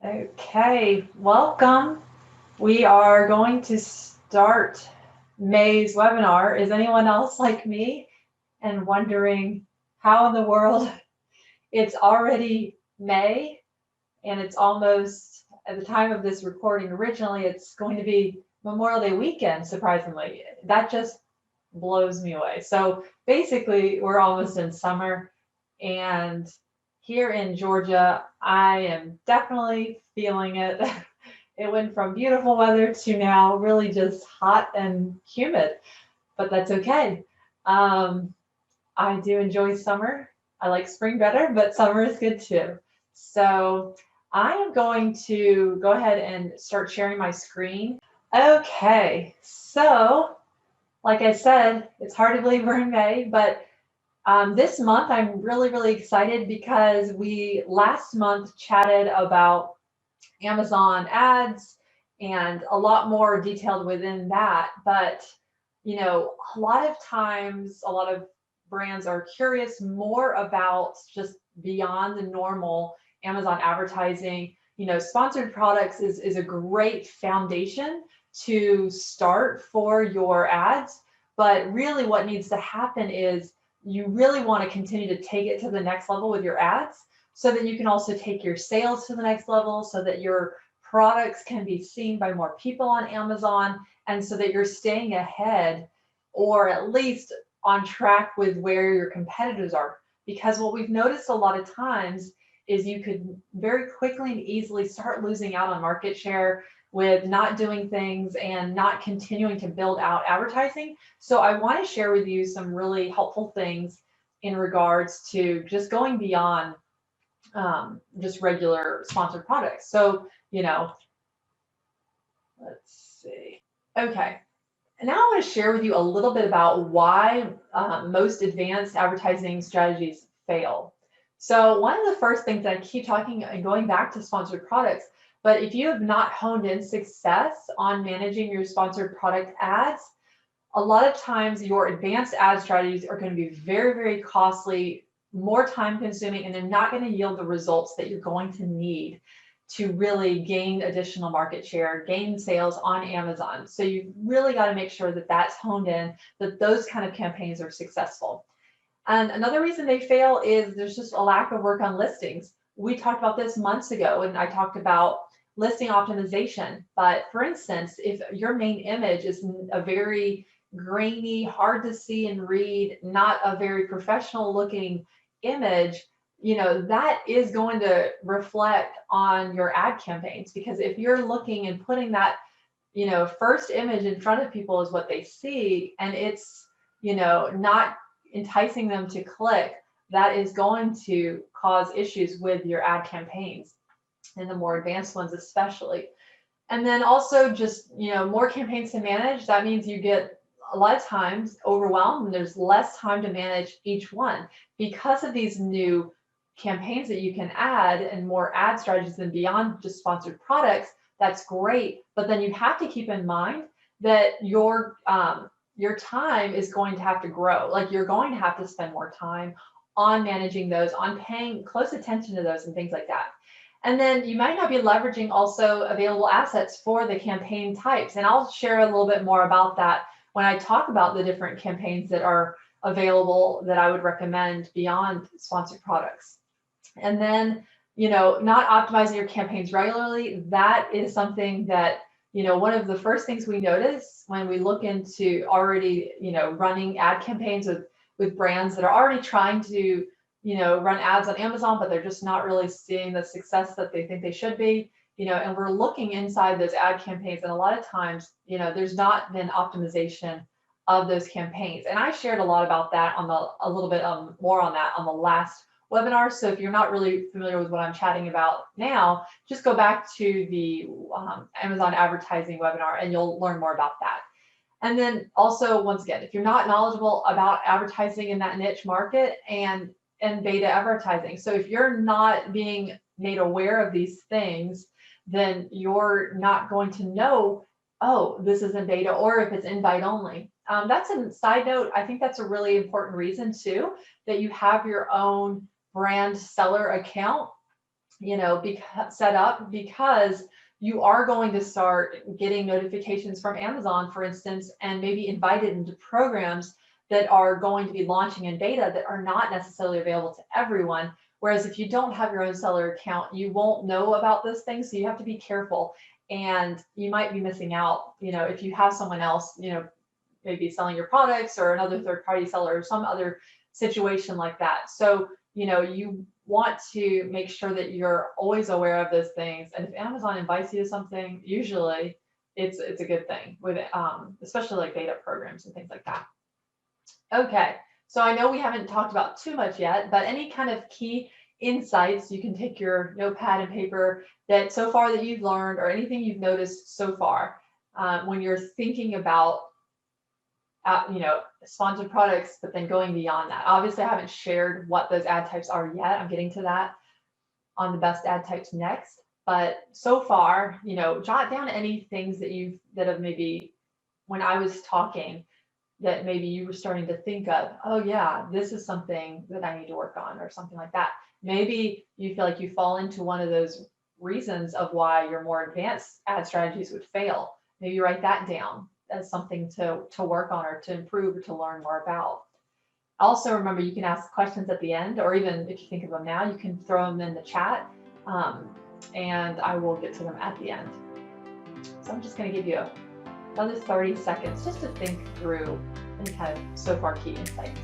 Okay, welcome. We are going to start May's webinar. Is anyone else like me and wondering how in the world it's already May and it's almost at the time of this recording? Originally, it's going to be Memorial Day weekend, surprisingly. That just blows me away. So basically, we're almost in summer, and here in Georgia, I am definitely feeling it. It went from beautiful weather to now really just hot and humid, but that's okay. Um, I do enjoy summer. I like spring better, but summer is good too. So I am going to go ahead and start sharing my screen. Okay, so like I said, it's hard to believe we're in May, but this month I'm really excited because we last month chatted about Amazon ads and a lot more detailed within that. But, a lot of times, a lot of brands are curious more about just beyond the normal Amazon advertising. Sponsored products is a great foundation to start for your ads. But really, what needs to happen is you really want to continue to take it to the next level with your ads so that you can also take your sales to the next level, so that your products can be seen by more people on Amazon, and so that you're staying ahead or at least on track with where your competitors are. Because what we've noticed a lot of times is you could very quickly and easily start losing out on market share with not doing things and not continuing to build out advertising. So I want to share with you some really helpful things in regards to just going beyond just regular sponsored products. So, let's see. Okay. And now I want to share with you a little bit about why most advanced advertising strategies fail. So one of the first things that I keep talking and going back to sponsored products, but if you have not honed in success on managing your sponsored product ads, a lot of times your advanced ad strategies are going to be very costly, more time consuming, and they're not going to yield the results that you're going to need to really gain additional market share, gain sales on Amazon. So you really got to make sure that that's honed in, that those kind of campaigns are successful. And another reason they fail is there's just a lack of work on listings. We talked about this months ago, and I talked about listing optimization. But for instance, if your main image is a very grainy, hard to see and read, not a very professional looking image, that is going to reflect on your ad campaigns. Because if you're looking and putting that, first image in front of people is what they see, and it's, not enticing them to click, that is going to cause issues with your ad campaigns, and the more advanced ones especially. And then also just, more campaigns to manage. That means you get a lot of times overwhelmed and there's less time to manage each one because of these new campaigns that you can add and more ad strategies and beyond just sponsored products. That's great. But then you have to keep in mind that your time is going to have to grow. Like, you're going to have to spend more time on managing those, on paying close attention to those and things like that. And then you might not be leveraging also available assets for the campaign types. And I'll share a little bit more about that when I talk about the different campaigns that are available that I would recommend beyond sponsored products. And then, not optimizing your campaigns regularly, that is something that, one of the first things we notice when we look into already, running ad campaigns with brands that are already trying to, run ads on Amazon, but they're just not really seeing the success that they think they should be, and we're looking inside those ad campaigns. And a lot of times, there's not been optimization of those campaigns. And I shared a lot about that a little bit more on that on the last webinar. So if you're not really familiar with what I'm chatting about now, just go back to the Amazon advertising webinar and you'll learn more about that. And then also, once again, if you're not knowledgeable about advertising in that niche market and beta advertising, so if you're not being made aware of these things, then you're not going to know, oh, this is in beta, or if it's invite only. That's a side note. I think that's a really important reason too, that you have your own brand seller account. set up, because you are going to start getting notifications from Amazon, for instance, and maybe invited into programs that are going to be launching in beta that are not necessarily available to everyone. Whereas if you don't have your own seller account, you won't know about those things. So you have to be careful, and you might be missing out, if you have someone else, maybe selling your products, or another third-party seller, or some other situation like that. So, you want to make sure that you're always aware of those things. And if Amazon invites you to something, usually it's a good thing, with especially like beta programs and things like that. Okay, so I know we haven't talked about too much yet, but any kind of key insights, you can take your notepad and paper that so far that you've learned, or anything you've noticed so far when you're thinking about sponsored products, but then going beyond that. Obviously, I haven't shared what those ad types are yet. I'm getting to that on the best ad types next. But so far, jot down any things that have maybe, when I was talking, that maybe you were starting to think of, oh yeah, this is something that I need to work on, or something like that. Maybe you feel like you fall into one of those reasons of why your more advanced ad strategies would fail. Maybe write that down as something to work on, or to improve, or to learn more about. Also, remember, you can ask questions at the end, or even if you think of them now, you can throw them in the chat, and I will get to them at the end. So I'm just going to give you another 30 seconds just to think through any kind of so far key insights.